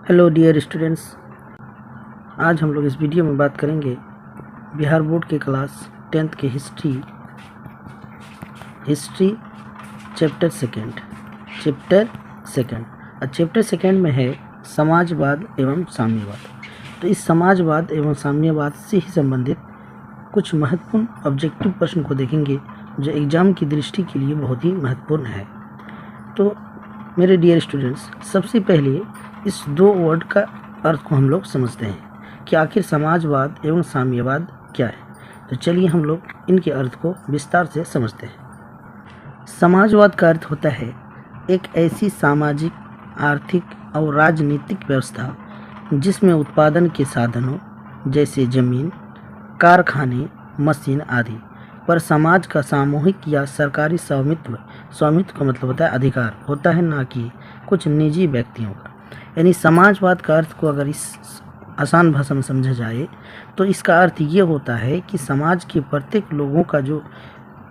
Hello dear students. आज हम लोग इस वीडियो में बात करेंगे बिहार बोर्ड के क्लास 10th के हिस्ट्री चैप्टर सेकंड और चैप्टर सेकंड में है समाजवाद एवं साम्यवाद। तो इस समाजवाद एवं साम्यवाद से ही संबंधित कुछ महत्वपूर्ण ऑब्जेक्टिव प्रश्न को देखेंगे जो एग्ज़ाम की दृष्टि के लिए बहुत ही महत्वपूर्ण है। तो मेरे डियर स्टूडेंट्स, सबसे पहले इस दो वर्ड का अर्थ को हम लोग समझते हैं कि आखिर समाजवाद एवं साम्यवाद क्या है। तो चलिए हम लोग इनके अर्थ को विस्तार से समझते हैं। समाजवाद का अर्थ होता है एक ऐसी सामाजिक, आर्थिक और राजनीतिक व्यवस्था जिसमें उत्पादन के साधनों जैसे जमीन, कारखाने, मशीन आदि पर समाज का सामूहिक या सरकारी स्वामित्व का मतलब होता है अधिकार होता है, ना कि कुछ निजी व्यक्तियों का। यानी समाजवाद का अर्थ को अगर इस आसान भाषा में समझा जाए तो इसका अर्थ ये होता है कि समाज के प्रत्येक लोगों का जो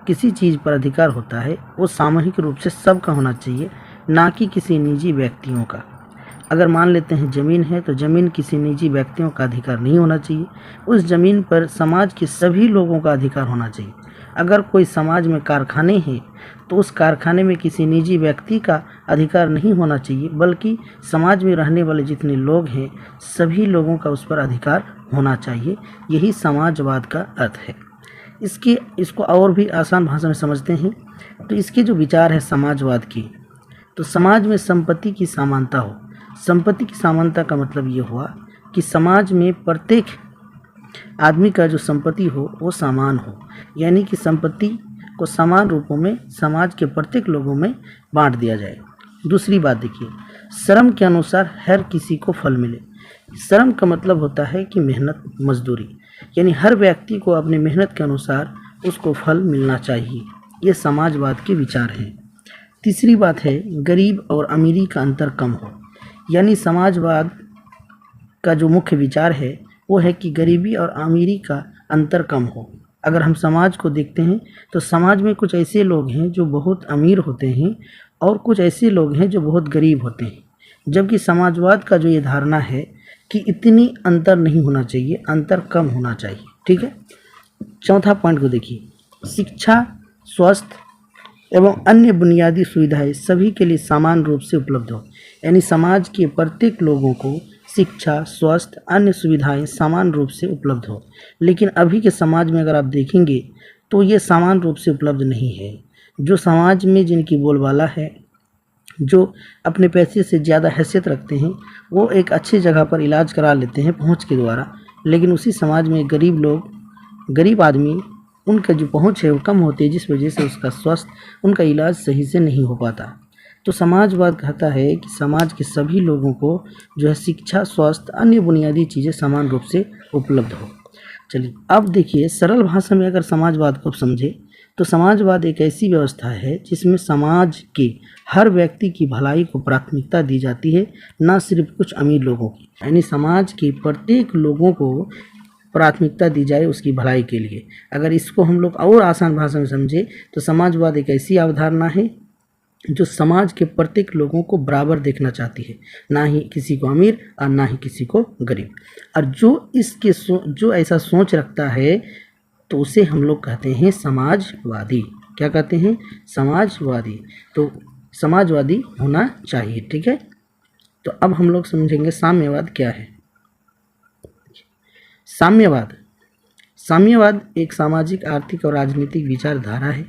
किसी चीज़ पर अधिकार होता है वो सामूहिक रूप से सबका होना चाहिए, ना कि किसी निजी व्यक्तियों का। अगर मान लेते हैं ज़मीन है तो ज़मीन किसी निजी व्यक्तियों का अधिकार नहीं होना चाहिए, उस ज़मीन पर समाज के सभी लोगों का अधिकार होना चाहिए। अगर कोई समाज में कारखाने हैं तो उस कारखाने में किसी निजी व्यक्ति का अधिकार नहीं होना चाहिए, बल्कि समाज में रहने वाले जितने लोग हैं सभी लोगों का उस पर अधिकार होना चाहिए। यही समाजवाद का अर्थ है। इसको और भी आसान भाषा में समझते हैं तो इसके जो विचार है समाजवाद की, तो समाज में संपत्ति की समानता हो। संपत्ति की समानता का मतलब ये हुआ कि समाज में प्रत्येक आदमी का जो संपत्ति हो वो समान हो, यानी कि संपत्ति को समान रूपों में समाज के प्रत्येक लोगों में बांट दिया जाए। दूसरी बात देखिए, श्रम के अनुसार हर किसी को फल मिले। श्रम का मतलब होता है कि मेहनत, मजदूरी, यानी हर व्यक्ति को अपनी मेहनत के अनुसार उसको फल मिलना चाहिए। ये समाजवाद के विचार हैं। तीसरी बात है गरीब और अमीरी का अंतर कम हो, यानी समाजवाद का जो मुख्य विचार है वो है कि गरीबी और अमीरी का अंतर कम हो। अगर हम समाज को देखते हैं तो समाज में कुछ ऐसे लोग हैं जो बहुत अमीर होते हैं और कुछ ऐसे लोग हैं जो बहुत गरीब होते हैं, जबकि समाजवाद का जो ये धारणा है कि इतनी अंतर नहीं होना चाहिए, अंतर कम होना चाहिए। ठीक है। चौथा पॉइंट को देखिए, शिक्षा, स्वास्थ्य एवं अन्य बुनियादी सुविधाएं सभी के लिए समान रूप से उपलब्ध हो, यानी समाज के प्रत्येक लोगों को शिक्षा, स्वास्थ्य, अन्य सुविधाएं समान रूप से उपलब्ध हो। लेकिन अभी के समाज में अगर आप देखेंगे तो ये समान रूप से उपलब्ध नहीं है। जो समाज में जिनकी बोलबाला है, जो अपने पैसे से ज़्यादा हैसियत रखते हैं, वो एक अच्छी जगह पर इलाज करा लेते हैं पहुंच के द्वारा, लेकिन उसी समाज में गरीब लोग, गरीब आदमी, उनका जो पहुंच है वो कम होती है, जिस वजह से उसका स्वास्थ्य, उनका इलाज सही से नहीं हो पाता। तो समाजवाद कहता है कि समाज के सभी लोगों को जो है शिक्षा, स्वास्थ्य, अन्य बुनियादी चीज़ें समान रूप से उपलब्ध हो। चलिए अब देखिए, सरल भाषा में अगर समाजवाद को समझे तो समाजवाद एक ऐसी व्यवस्था है जिसमें समाज के हर व्यक्ति की भलाई को प्राथमिकता दी जाती है, ना सिर्फ कुछ अमीर लोगों की। यानी समाज के प्रत्येक लोगों को प्राथमिकता दी जाए उसकी भलाई के लिए। अगर इसको हम लोग और आसान भाषा में समझे तो समाजवाद एक ऐसी अवधारणा है जो समाज के प्रत्येक लोगों को बराबर देखना चाहती है, ना ही किसी को अमीर और ना ही किसी को गरीब। और जो ऐसा सोच रखता है तो उसे हम लोग कहते हैं समाजवादी। क्या कहते हैं? समाजवादी। तो समाजवादी होना चाहिए। ठीक है। तो अब हम लोग समझेंगे साम्यवाद क्या है। साम्यवाद एक सामाजिक, आर्थिक और राजनीतिक विचारधारा है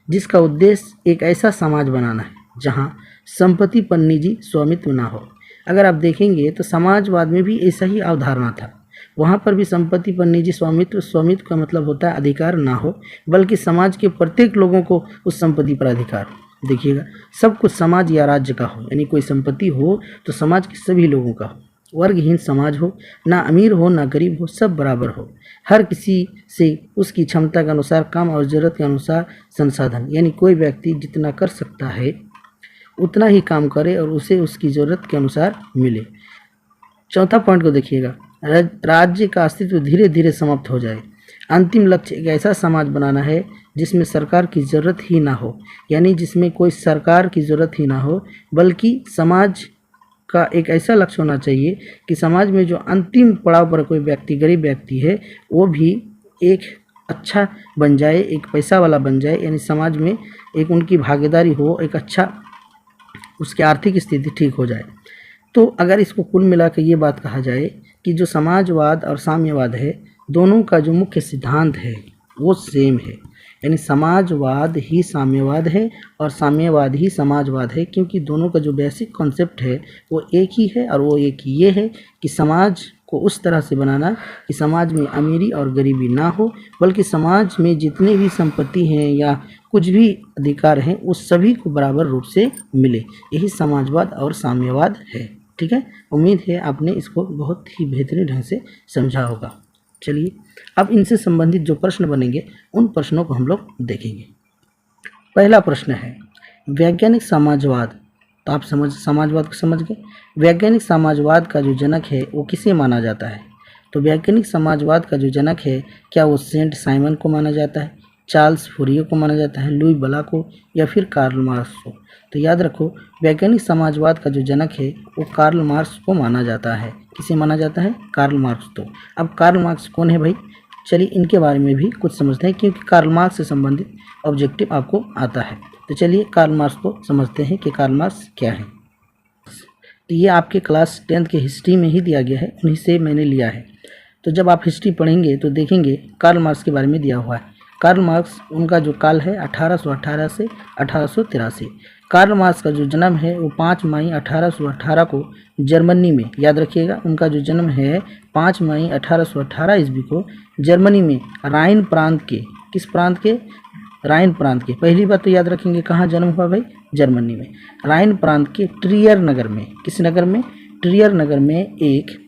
जिसका उद्देश्य एक ऐसा समाज बनाना है जहां संपत्ति पर निजी स्वामित्व ना हो। अगर आप देखेंगे तो समाजवाद में भी ऐसा ही अवधारणा था। वहां पर भी संपत्ति पर निजी स्वामित्व का मतलब होता है अधिकार ना हो, बल्कि समाज के प्रत्येक लोगों को उस संपत्ति पर अधिकार हो। देखिएगा, सब कुछ समाज या राज्य का हो, यानी कोई संपत्ति हो तो समाज के सभी लोगों का हो। वर्गहीन समाज हो, ना अमीर हो ना गरीब हो, सब बराबर हो। हर किसी से उसकी क्षमता के अनुसार काम और ज़रूरत के अनुसार संसाधन, यानी कोई व्यक्ति जितना कर सकता है उतना ही काम करे और उसे उसकी ज़रूरत के अनुसार मिले। चौथा पॉइंट को देखिएगा, राज्य का अस्तित्व धीरे धीरे समाप्त हो जाए। अंतिम लक्ष्य एक ऐसा समाज बनाना है जिसमें सरकार की ज़रूरत ही ना हो, यानी जिसमें कोई सरकार की ज़रूरत ही ना हो, बल्कि समाज का एक ऐसा लक्ष्य होना चाहिए कि समाज में जो अंतिम पड़ाव पर कोई व्यक्ति, गरीब व्यक्ति है, वो भी एक अच्छा बन जाए, एक पैसा वाला बन जाए, यानी समाज में एक उनकी भागीदारी हो, एक अच्छा उसकी आर्थिक स्थिति ठीक हो जाए। तो अगर इसको कुल मिला के ये बात कहा जाए कि जो समाजवाद और साम्यवाद है, दोनों का जो मुख्य सिद्धांत है वो सेम है, यानी समाजवाद ही साम्यवाद है और साम्यवाद ही समाजवाद है, क्योंकि दोनों का जो बेसिक कॉन्सेप्ट है वो एक ही है, और वो एक ये है कि समाज को उस तरह से बनाना कि समाज में अमीरी और गरीबी ना हो, बल्कि समाज में जितने भी संपत्ति हैं या कुछ भी अधिकार हैं उस सभी को बराबर रूप से मिले। यही समाजवाद और साम्यवाद है। ठीक है, उम्मीद है आपने इसको बहुत ही बेहतरीन ढंग से समझा होगा। चलिए अब इनसे संबंधित जो प्रश्न बनेंगे उन प्रश्नों को हम लोग देखेंगे। पहला प्रश्न है वैज्ञानिक समाजवाद। तो आप समाजवाद को समझ गए। वैज्ञानिक समाजवाद का जो जनक है वो किसे माना जाता है? तो वैज्ञानिक समाजवाद का जो जनक है, क्या वो सेंट साइमन को माना जाता है, चार्ल्स फूरियर को माना जाता है, लुई ब्ला को, या फिर कार्ल मार्क्स को? तो याद रखो, वैज्ञानिक समाजवाद का जो जनक है वो कार्ल मार्क्स को माना जाता है। किसे माना जाता है? Karl Marx. तो अब कार्ल मार्क्स कौन है भाई? चलिए इनके बारे में भी कुछ समझते हैं, क्योंकि कार्ल मार्क्स से संबंधित ऑब्जेक्टिव आपको आता है। तो चलिए कार्ल मार्क्स को समझते हैं कि कार्ल मार्क्स क्या है। तो ये आपके क्लास 10th के हिस्ट्री में ही दिया गया है, उन्हीं से मैंने लिया है। तो जब आप हिस्ट्री पढ़ेंगे तो देखेंगे कार्ल मार्क्स के बारे में दिया हुआ है। कार्ल मार्क्स, उनका जो काल है 1818 से 1883। कार्ल मार्क्स का जो जन्म है वो 5 मई 1818 को जर्मनी में, याद रखिएगा, उनका जो जन्म है 5 मई 1818 ईस्वी को जर्मनी में राइन प्रांत के, किस प्रांत के? राइन प्रांत के। पहली बात तो याद रखेंगे कहाँ जन्म हुआ भाई? जर्मनी में, राइन प्रांत के ट्रियर नगर में। किस नगर में? ट्रियर नगर में एक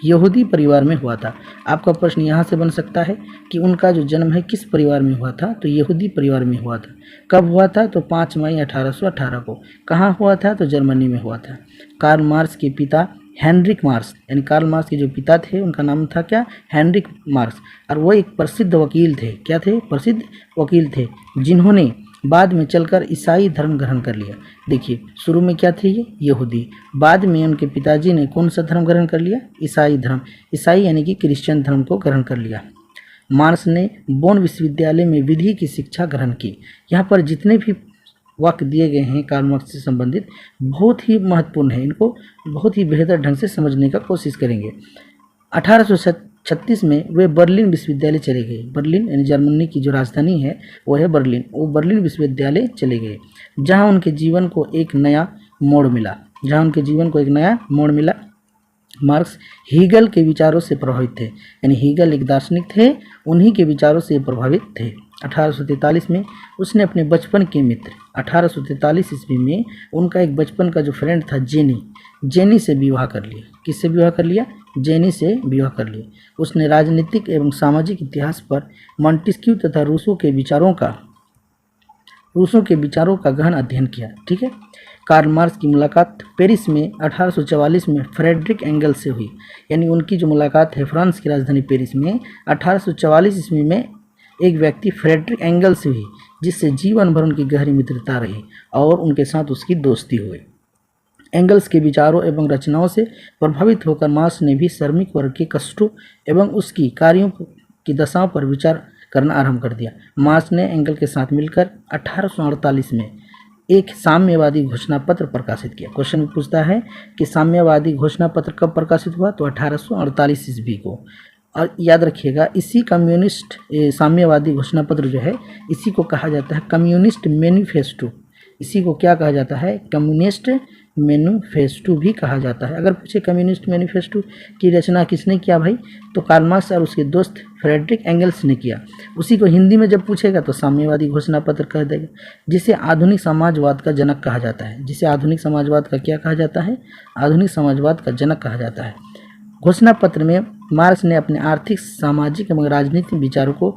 यहूदी परिवार में हुआ था। आपका प्रश्न यहाँ से बन सकता है कि उनका जो जन्म है किस परिवार में हुआ था? तो यहूदी परिवार में हुआ था। कब हुआ था? तो 5 मई 1818 को। कहाँ हुआ था? तो जर्मनी में हुआ था। कार्ल मार्क्स के पिता हेनरिक मार्क्स, यानी कार्ल मार्क्स के जो पिता थे उनका नाम था क्या? हेनरिक मार्क्स, और वो एक प्रसिद्ध वकील थे। क्या थे? प्रसिद्ध वकील थे, जिन्होंने बाद में चलकर ईसाई धर्म ग्रहण कर लिया। देखिए शुरू में क्या थे? ये यहूदी, बाद में उनके पिताजी ने कौन सा धर्म ग्रहण कर लिया? ईसाई धर्म। ईसाई यानी कि क्रिश्चियन धर्म को ग्रहण कर लिया। मार्क्स ने बोन विश्वविद्यालय में विधि की शिक्षा ग्रहण की। यहाँ पर जितने भी वाक्य दिए गए हैं कार्ल मार्क्स से संबंधित बहुत ही महत्वपूर्ण है, इनको बहुत ही बेहतर ढंग से समझने का कोशिश करेंगे। 1836 में वे बर्लिन विश्वविद्यालय चले गए। बर्लिन यानी जर्मनी की जो राजधानी है वो है बर्लिन। वो बर्लिन विश्वविद्यालय चले गए, जहाँ उनके जीवन को एक नया मोड़ मिला। मार्क्स हीगल के विचारों से प्रभावित थे, यानी हीगल एक दार्शनिक थे, उन्हीं के विचारों से प्रभावित थे। 1843 में उसने अपने बचपन के मित्र, 1843 ईस्वी में उनका एक बचपन का जो फ्रेंड था जेनी से विवाह कर लिया। किससे विवाह कर लिया? जेनी से विवाह कर लिया। उसने राजनीतिक एवं सामाजिक इतिहास पर मॉन्टेस्क्यू तथा रूसो के विचारों का गहन अध्ययन किया। ठीक है। कार्ल मार्क्स की मुलाकात पेरिस में 1844 में फ्रेडरिक एंगल से हुई, यानी उनकी जो मुलाकात है फ्रांस की राजधानी पेरिस में 1844 ईस्वी में एक व्यक्ति फ्रेडरिक एंगल से हुई, जिससे जीवन भर उनकी गहरी मित्रता रही और उनके साथ उसकी दोस्ती हुई। एंगल्स के विचारों एवं रचनाओं से प्रभावित होकर मार्क्स ने भी श्रमिक वर्ग के कष्टों एवं उसकी कार्यों की दशाओं पर विचार करना आरंभ कर दिया। मार्क्स ने एंगल के साथ मिलकर 1848 में एक साम्यवादी घोषणा पत्र प्रकाशित किया। क्वेश्चन पूछता है कि साम्यवादी घोषणा पत्र कब प्रकाशित हुआ? तो 1848 ईस्वी को। और याद रखिएगा, इसी कम्युनिस्ट साम्यवादी घोषणा पत्र जो है इसी को कहा जाता है कम्युनिस्ट मैनिफेस्टो। इसी को क्या कहा जाता है? कम्युनिस्ट मैनिफेस्टो भी कहा जाता है। अगर पूछे कम्युनिस्ट मैनिफेस्टो की रचना किसने किया भाई, तो कार्ल मार्क्स और उसके दोस्त फ्रेडरिक एंगल्स ने किया। उसी को हिंदी में जब पूछेगा तो साम्यवादी घोषणा पत्र कह देगा, जिसे आधुनिक समाजवाद का जनक कहा जाता है। जिसे आधुनिक समाजवाद का क्या कहा जाता है? आधुनिक समाजवाद का जनक कहा जाता है। घोषणा पत्र में मार्क्स ने अपने आर्थिक, सामाजिक एवं राजनीतिक विचारों को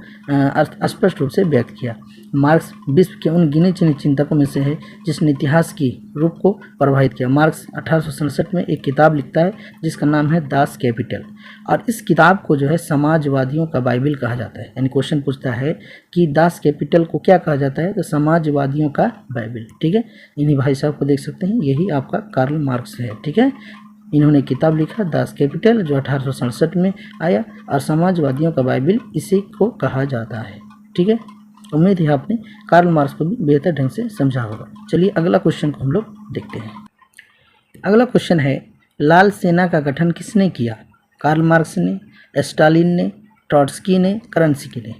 स्पष्ट रूप से व्यक्त किया। मार्क्स विश्व के उन गिने चुने चिंतकों में से है जिसने इतिहास की रूप को प्रभावित किया। मार्क्स 1867 में एक किताब लिखता है जिसका नाम है दास कैपिटल, और इस किताब को जो है समाजवादियों का बाइबल कहा जाता है। यानी क्वेश्चन पूछता है कि दास कैपिटल को क्या कहा जाता है? तो समाजवादियों का बाइबल। ठीक है, इन्हीं भाई साहब को देख सकते हैं, यही आपका कार्ल मार्क्स है। ठीक है, इन्होंने किताब लिखा दास कैपिटल, जो 1867 में आया, और समाजवादियों का बाइबिल इसी को कहा जाता है। ठीक है, उम्मीद है आपने कार्ल मार्क्स को भी बेहतर ढंग से समझा होगा। चलिए अगला क्वेश्चन को हम लोग देखते हैं। अगला क्वेश्चन है, लाल सेना का गठन किसने किया? कार्ल मार्क्स ने, स्टालिन ने, ट्रॉट्स्की ने, करंस्की ने।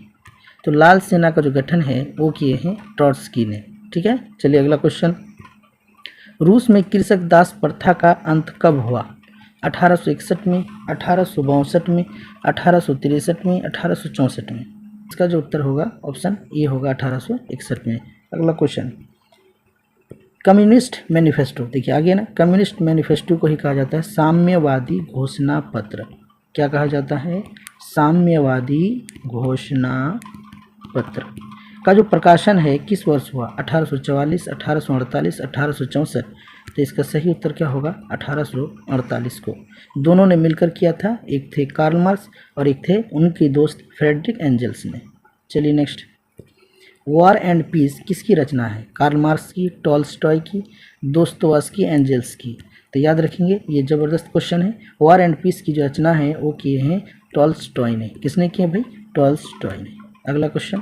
तो लाल सेना का जो गठन है वो किए हैं ट्रॉट्स्की ने। ठीक है, चलिए अगला क्वेश्चन, रूस में कृषक दास प्रथा का अंत कब हुआ? 1861 में, 1862 में, 1863 में, 1864 में। इसका जो उत्तर होगा ऑप्शन ए होगा 1861 में। अगला क्वेश्चन, कम्युनिस्ट मैनिफेस्टो, देखिए आगे ना, कम्युनिस्ट मैनिफेस्टो को ही कहा जाता है साम्यवादी घोषणा पत्र। क्या कहा जाता है? साम्यवादी घोषणा पत्र का जो प्रकाशन है किस वर्ष हुआ? 1844, 1848, 1864। तो इसका सही उत्तर क्या होगा? 1848 को। दोनों ने मिलकर किया था, एक थे कार्ल मार्क्स और एक थे उनके दोस्त फ्रेडरिक एंजल्स ने। चलिए नेक्स्ट, वॉर एंड पीस किसकी रचना है? कार्ल मार्क्स की, टॉल्स्टॉय की, दोस्तोवस्की, एंजल्स की। तो याद रखेंगे, ये ज़बरदस्त क्वेश्चन है। वॉर एंड पीस की जो रचना है वो किए हैं टॉल्स्टॉय ने। किसने किए भाई? टॉल्स्टॉय ने। अगला क्वेश्चन,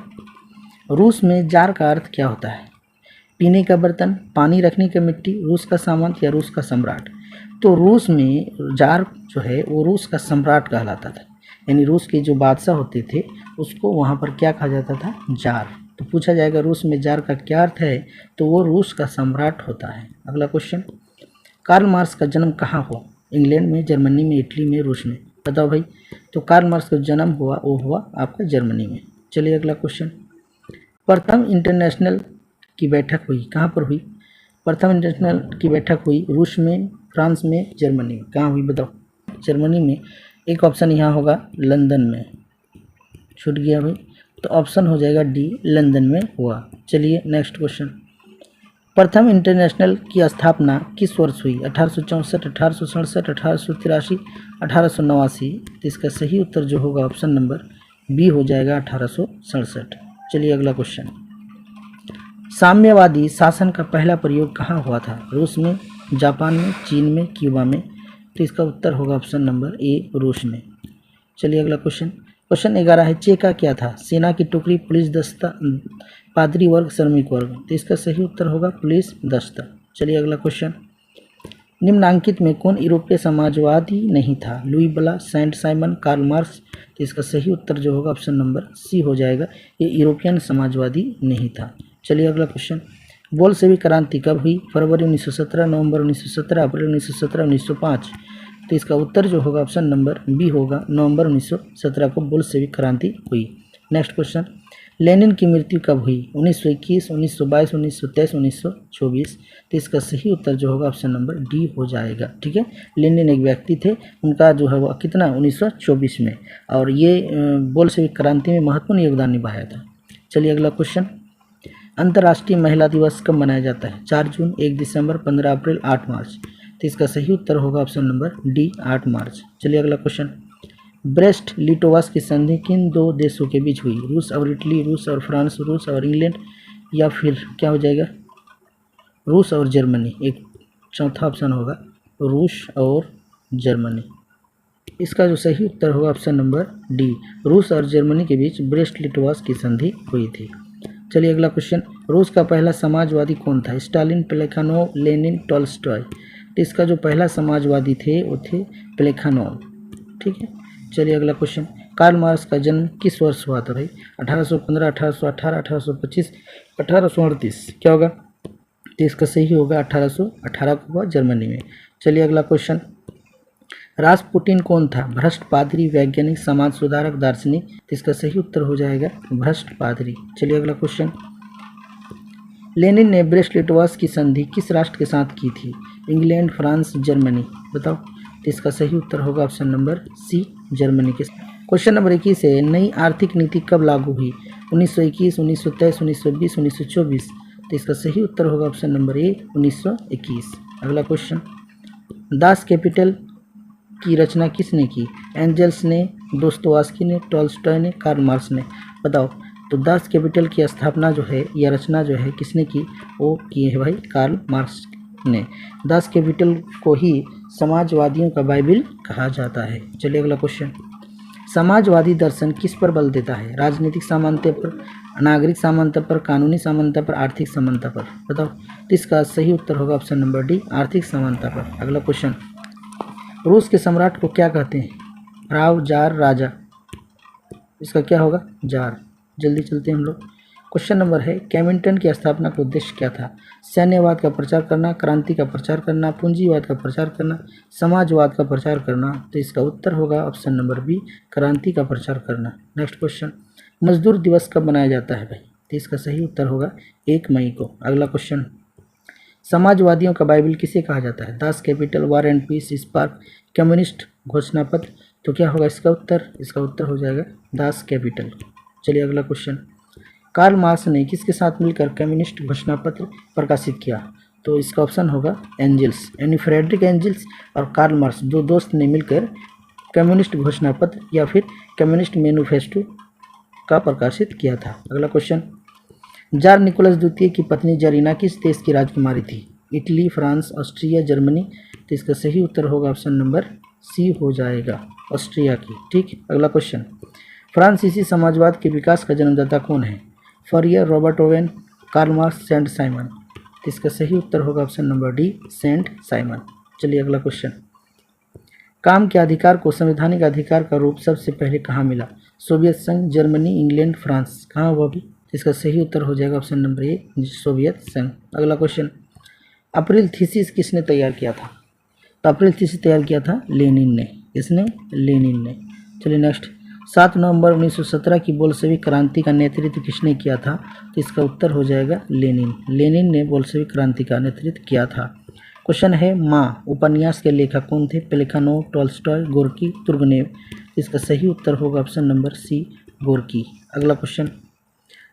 रूस में जार का अर्थ क्या होता है? पीने का बर्तन, पानी रखने का मिट्टी, रूस का सामंत या रूस का सम्राट। तो रूस में जार जो है वो रूस का सम्राट कहलाता था, यानी रूस के जो बादशाह होते थे उसको वहाँ पर क्या कहा जाता था? जार। तो पूछा जाएगा रूस में जार का क्या अर्थ है, तो वो रूस का सम्राट होता है। अगला क्वेश्चन, कार्ल मार्क्स का जन्म कहाँ हुआ? इंग्लैंड में, जर्मनी में, इटली में, रूस में। बताओ भाई। तो कार्ल मार्क्स का जन्म हुआ वो हुआ आपका जर्मनी में। चलिए अगला क्वेश्चन, प्रथम इंटरनेशनल की बैठक हुई कहाँ पर हुई? प्रथम इंटरनेशनल की बैठक हुई रूस में, फ्रांस में, जर्मनी में। कहाँ हुई बताओ? जर्मनी में। एक ऑप्शन यहाँ होगा लंदन में, छूट गया भाई, तो ऑप्शन हो जाएगा डी, लंदन में हुआ। चलिए नेक्स्ट क्वेश्चन, प्रथम इंटरनेशनल की स्थापना किस वर्ष हुई? 1864, 1867, 1883, 1889। तो इसका सही उत्तर जो होगा ऑप्शन नंबर बी हो जाएगा 1867। चलिए अगला क्वेश्चन, साम्यवादी शासन का पहला प्रयोग कहाँ हुआ था? रूस में, जापान में, चीन में, क्यूबा में। तो इसका उत्तर होगा ऑप्शन नंबर ए, रूस में। चलिए अगला क्वेश्चन, क्वेश्चन 11 है, चेका क्या था? सेना की टुकड़ी, पुलिस दस्ता, पादरी वर्ग, श्रमिक वर्ग। तो इसका सही उत्तर होगा पुलिस दस्ता। चलिए अगला क्वेश्चन, निम्नांकित में कौन यूरोपीय समाजवादी नहीं था? लुई ब्ला, सेंट साइमन, कार्ल मार्क्स। तो इसका सही उत्तर जो होगा ऑप्शन नंबर सी हो जाएगा, ये यूरोपियन समाजवादी नहीं था। चलिए अगला क्वेश्चन, बोल्शेविक क्रांति कब हुई? फरवरी 1917, नवंबर 1917, अप्रैल 1917, 1905। तो इसका उत्तर जो होगा ऑप्शन नंबर बी होगा, नवंबर 1917 को बोल्शेविक क्रांति हुई। नेक्स्ट क्वेश्चन, लेनिन की मृत्यु कब हुई? 1921, 1922, 1923, 1924। तो इसका सही उत्तर जो होगा ऑप्शन नंबर डी हो जाएगा। ठीक है, लेनिन एक व्यक्ति थे, उनका जो है वो कितना 1924 में, और ये बोल्शेविक क्रांति में महत्वपूर्ण योगदान निभाया था। चलिए अगला क्वेश्चन, अंतर्राष्ट्रीय महिला दिवस कब मनाया जाता है? 4 जून, 1 दिसंबर, 15 अप्रैल, 8 मार्च। तो इसका सही उत्तर होगा ऑप्शन नंबर डी, 8 मार्च। चलिए अगला क्वेश्चन, ब्रेस्ट लिटोवस की संधि किन दो देशों के बीच हुई? रूस और इटली, रूस और फ्रांस, रूस और इंग्लैंड, या फिर क्या हो जाएगा रूस और जर्मनी? एक चौथा ऑप्शन होगा रूस और जर्मनी। इसका जो सही उत्तर होगा ऑप्शन नंबर डी, रूस और जर्मनी के बीच ब्रेस्ट लिटोवस की संधि हुई थी। चलिए अगला क्वेश्चन, रूस का पहला समाजवादी कौन था? Stalin, Plekhanov, Lenin, Tolstoy. तो इसका जो पहला समाजवादी थे वो थे प्लेखानोव। ठीक है, चलिए अगला क्वेश्चन, कार्ल मार्क्स का जन्म किस वर्ष हुआ था भाई? 1815, 1818, 1825, 1838। क्या होगा? तो इसका सही होगा 1818 को हुआ, जर्मनी में। चलिए अगला क्वेश्चन, रासपुटिन कौन था? भ्रष्ट पादरी, वैज्ञानिक, समाज सुधारक, दार्शनिक। तो इसका सही उत्तर हो जाएगा भ्रष्ट पादरी। चलिए अगला क्वेश्चन, लेनिन ने ब्रेस्ट लिटोवस की संधि किस राष्ट्र के साथ की थी? England, France, Germany. बताओ। तो इसका सही उत्तर होगा ऑप्शन नंबर सी, जर्मनी के साथ। क्वेश्चन नंबर 21 है, नई आर्थिक नीति कब लागू हुई? 1921, 1923, 1920, 1924। तो इसका सही उत्तर होगा ऑप्शन नंबर ए, 1921। अगला क्वेश्चन, दास कैपिटल की रचना किसने की? एंजल्स ने, दोस्तोवस्की ने, टॉल्स्टॉय ने, कार्ल मार्क्स ने। बताओ। तो दास कैपिटल की स्थापना जो है या रचना जो है किसने की? वो की है भाई कार्ल मार्क्स ने। दास कैपिटल को ही समाजवादियों का बाइबिल कहा जाता है। चलिए अगला क्वेश्चन, समाजवादी दर्शन किस पर बल देता है? राजनीतिक समानता पर, नागरिक समानता पर, कानूनी समानता पर, आर्थिक समानता पर? बताओ। तो इसका सही उत्तर होगा ऑप्शन नंबर डी, आर्थिक समानता पर। अगला क्वेश्चन, रूस के सम्राट को क्या कहते हैं? राव, जार, राजा? इसका क्या होगा? जार। जल्दी चलते हैं हम लोग। क्वेश्चन नंबर है, केमिंटन की स्थापना का उद्देश्य क्या था? सैन्यवाद का प्रचार करना, क्रांति का प्रचार करना, पूंजीवाद का प्रचार करना, समाजवाद का प्रचार करना? तो इसका उत्तर होगा ऑप्शन नंबर बी, क्रांति का प्रचार करना। नेक्स्ट क्वेश्चन, मजदूर दिवस कब मनाया जाता है भाई? तो इसका सही उत्तर होगा 1 मई को। अगला क्वेश्चन, समाजवादियों का बाइबिल किसे कहा जाता है? Das Kapital, War and Peace, Spark, communist घोषणा पत्र? तो क्या होगा इसका उत्तर? इसका उत्तर हो जाएगा दास कैपिटल। चलिए अगला क्वेश्चन, कार्ल मार्क्स ने किसके साथ मिलकर कम्युनिस्ट घोषणा पत्र प्रकाशित किया? तो इसका ऑप्शन होगा एंजल्स, यानी फ्रेडरिक एंजल्स और कार्ल मार्क्स, दो दोस्त ने मिलकर कम्युनिस्ट घोषणा पत्र या फिर कम्युनिस्ट मैनिफेस्टो का प्रकाशित किया था। अगला क्वेश्चन, जार निकोलस द्वितीय की पत्नी जरीना किस देश की राजकुमारी थी? Italy, France, Austria, Germany? तो इसका सही उत्तर होगा ऑप्शन नंबर सी हो जाएगा, ऑस्ट्रिया की। ठीक। अगला क्वेश्चन, फ्रांसीसी समाजवाद के विकास का जन्मदाता कौन है? Fourier, Robert Owen, Karl Marx, Saint Simon? तो इसका सही उत्तर होगा option number D, Saint Simon. चलिए अगला क्वेश्चन, काम के अधिकार को संवैधानिक अधिकार का रूप सबसे पहले कहाँ मिला? सोवियत संघ, जर्मनी, इंग्लैंड, फ्रांस? कहाँ हुआ भी? इसका सही उत्तर हो जाएगा ऑप्शन नंबर ए, सोवियत संघ। अगला क्वेश्चन, अप्रैल थीसिस किसने तैयार किया था? तो अप्रैल थीसिस तैयार किया था लेनिन ने। इसने लेनिन ने। चलिए नेक्स्ट, 7 नवंबर 1917 की बोल्शेविक क्रांति का नेतृत्व किसने किया था? तो इसका उत्तर हो जाएगा लेनिन। लेनिन ने बोल्शेविक क्रांति का नेतृत्व किया था। क्वेश्चन है, माँ उपन्यास के लेखक कौन थे? प्लेखानोव, टॉल्स्टॉय, गोर्की, तुर्गनेव? इसका सही उत्तर होगा ऑप्शन नंबर सी, गोर्की। अगला क्वेश्चन,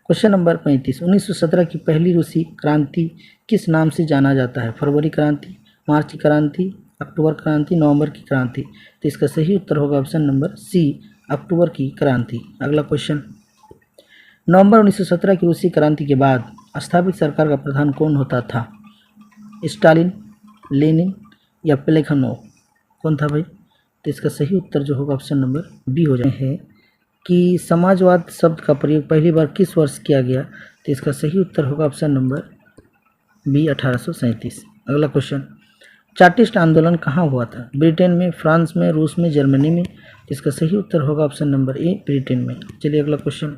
क्वेश्चन नंबर 35, 1917 की पहली रूसी क्रांति किस नाम से जाना जाता है? फरवरी क्रांति, मार्च की क्रांति, अक्टूबर क्रांति, नवंबर की क्रांति? तो इसका सही उत्तर होगा ऑप्शन नंबर सी, अक्टूबर की क्रांति। अगला क्वेश्चन, नवंबर 1917 की रूसी क्रांति के बाद स्थापित सरकार का प्रधान कौन होता था? स्टालिन, लेनिन या प्लेखानोव? कौन था भाई? तो इसका सही उत्तर जो होगा ऑप्शन नंबर बी हो जाए है कि समाजवाद शब्द का प्रयोग पहली बार किस वर्ष किया गया? तो इसका सही उत्तर होगा ऑप्शन नंबर बी, 1837। अगला क्वेश्चन, चार्टिस्ट आंदोलन कहाँ हुआ था? ब्रिटेन में, फ्रांस में, रूस में, जर्मनी में? इसका सही उत्तर होगा ऑप्शन नंबर ए, ब्रिटेन में। चलिए अगला क्वेश्चन,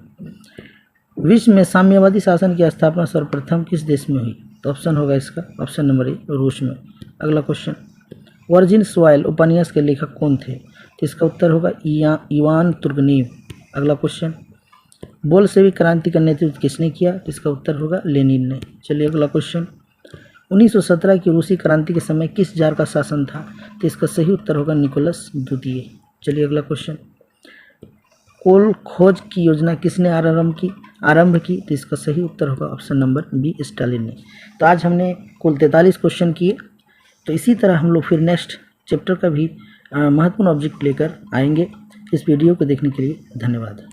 विश्व में साम्यवादी शासन की स्थापना सर्वप्रथम किस देश में हुई? तो ऑप्शन होगा इसका ऑप्शन नंबर ए, रूस में। अगला क्वेश्चन, वर्जिन सॉइल उपन्यास के लेखक कौन थे? तो इसका उत्तर होगा इवान तुर्गनेव। अगला क्वेश्चन, बोल्शेविक क्रांति का नेतृत्व किसने किया? तो इसका उत्तर होगा लेनिन ने। चलिए अगला क्वेश्चन, 1917 की रूसी क्रांति के समय किस जार का शासन था? तो इसका सही उत्तर होगा निकोलस द्वितीय। चलिए अगला क्वेश्चन, कोल खोज की योजना किसने आरंभ की? तो इसका सही उत्तर होगा ऑप्शन नंबर बी, स्टालिन ने। तो आज हमने कुल 43 क्वेश्चन किए। तो इसी तरह हम लोग फिर नेक्स्ट चैप्टर का भी महत्वपूर्ण ऑब्जेक्ट लेकर आएंगे। इस वीडियो को देखने के लिए धन्यवाद।